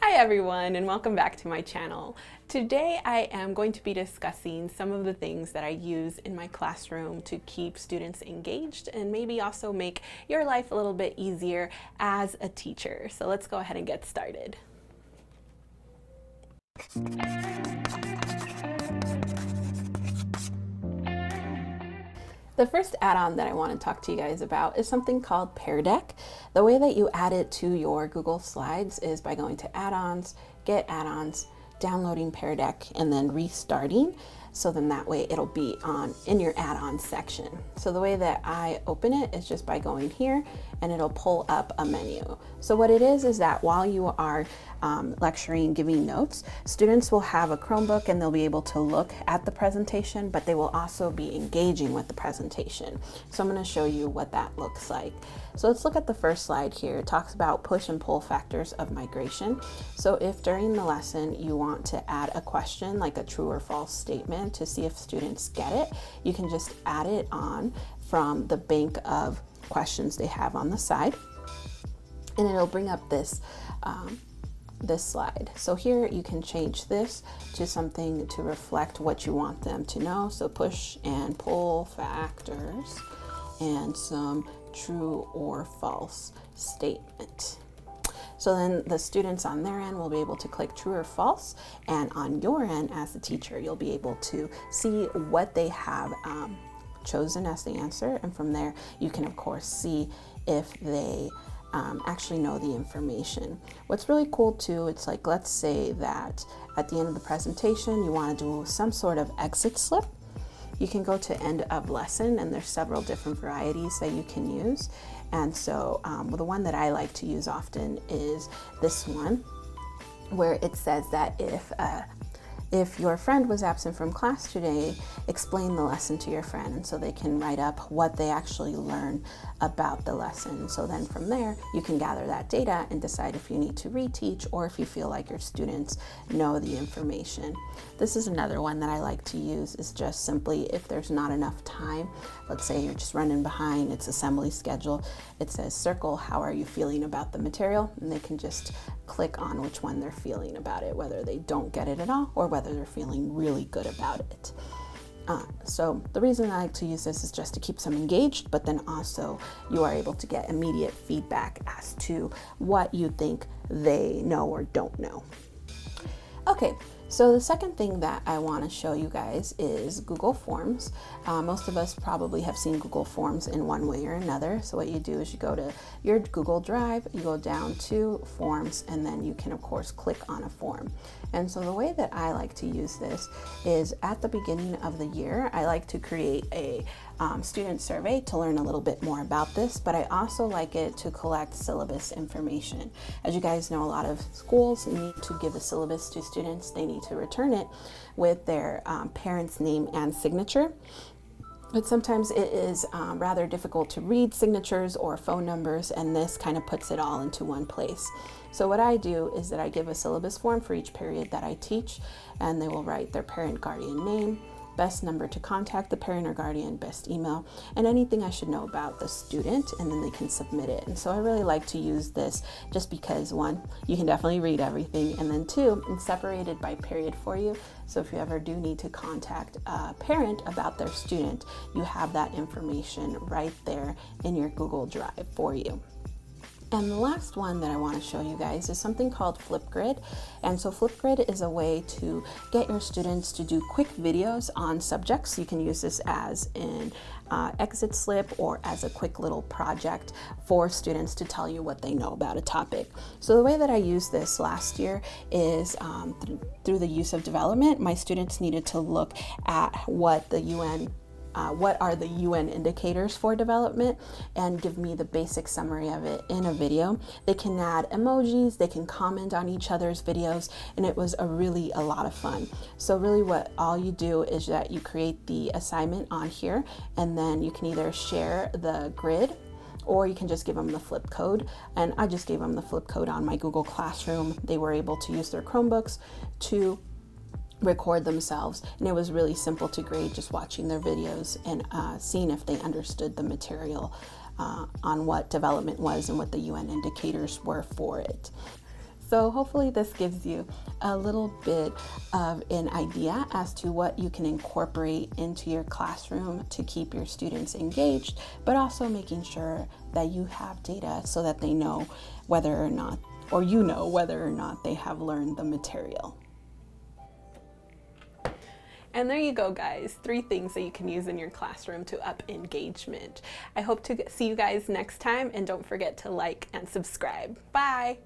Hi everyone, and welcome back to my channel. Today I am going to be discussing some of the things that I use in my classroom to keep students engaged and maybe also make your life a little bit easier as a teacher. So let's go ahead and get started. The first add-on that I want to talk to you guys about is something called Pear Deck. The way that you add it to your Google Slides is by going to add-ons, get add-ons, downloading Pear Deck, and then restarting. So then that way it'll be in your add-on section. So the way that I open it is just by going here and it'll pull up a menu. So what it is that while you are lecturing, giving notes, students will have a Chromebook and they'll be able to look at the presentation, but they will also be engaging with the presentation. So I'm going to show you what that looks like. So let's look at the first slide here. It talks about push and pull factors of migration. So if during the lesson you want to add a question like a true or false statement to see if students get it, you can just add it on from the bank of questions they have on the side, and it'll bring up this slide. So here you can change this to something to reflect what you want them to know. So push and pull factors and some true or false statement. So then the students on their end will be able to click true or false, and on your end as the teacher you'll be able to see what they have chosen as the answer, and from there you can of course see if they actually know the information. What's really cool too, it's like, let's say that at the end of the presentation you want to do some sort of exit slip. You can go to end of lesson, and there's several different varieties that you can use. And so the one that I like to use often is this one, where it says that if your friend was absent from class today, explain the lesson to your friend, and so they can write up what they actually learn about the lesson. So then from there, you can gather that data and decide if you need to reteach or if you feel like your students know the information. This is another one that I like to use, is just simply if there's not enough time, let's say you're just running behind, it's assembly schedule, it says circle, how are you feeling about the material? And they can just click on which one they're feeling about it, whether they don't get it at all or whether they're feeling really good about it. So the reason I like to use this is just to keep them engaged, but then also you are able to get immediate feedback as to what you think they know or don't know. Okay, so the second thing that I want to show you guys is Google Forms. Most of us probably have seen Google Forms in one way or another. So what you do is you go to your Google Drive, you go down to Forms, and then you can of course click on a form. And so the way that I like to use this is at the beginning of the year, I like to create a student survey to learn a little bit more about this, but I also like it to collect syllabus information. As you guys know, a lot of schools need to give a syllabus to students. They need to return it with their parent's name and signature. But sometimes it is rather difficult to read signatures or phone numbers, and this kind of puts it all into one place. So what I do is that I give a syllabus form for each period that I teach, and they will write their parent guardian name, best number to contact the parent or guardian, best email, and anything I should know about the student, and then they can submit it. And so I really like to use this just because, one, you can definitely read everything, and then two, it's separated by period for you. So if you ever do need to contact a parent about their student, you have that information right there in your Google Drive for you. And the last one that I want to show you guys is something called FlipGrid. And so FlipGrid is a way to get your students to do quick videos on subjects. You can use this as an exit slip or as a quick little project for students to tell you what they know about a topic. So the way that I used this last year is through the use of development. My students needed to look at what are the UN indicators for development and give me the basic summary of it in a video. They can add emojis, they can comment on each other's videos, and it was really a lot of fun. So really what all you do is that you create the assignment on here, and then you can either share the grid or you can just give them the flip code. And I just gave them the flip code on my Google Classroom. They were able to use their Chromebooks to record themselves, and it was really simple to grade, just watching their videos and seeing if they understood the material on what development was and what the UN indicators were for it. So hopefully this gives you a little bit of an idea as to what you can incorporate into your classroom to keep your students engaged, but also making sure that you have data so that they know whether or not, or you know whether or not they have learned the material. And there you go, guys. 3 things that you can use in your classroom to up engagement. I hope to see you guys next time, and don't forget to like and subscribe. Bye.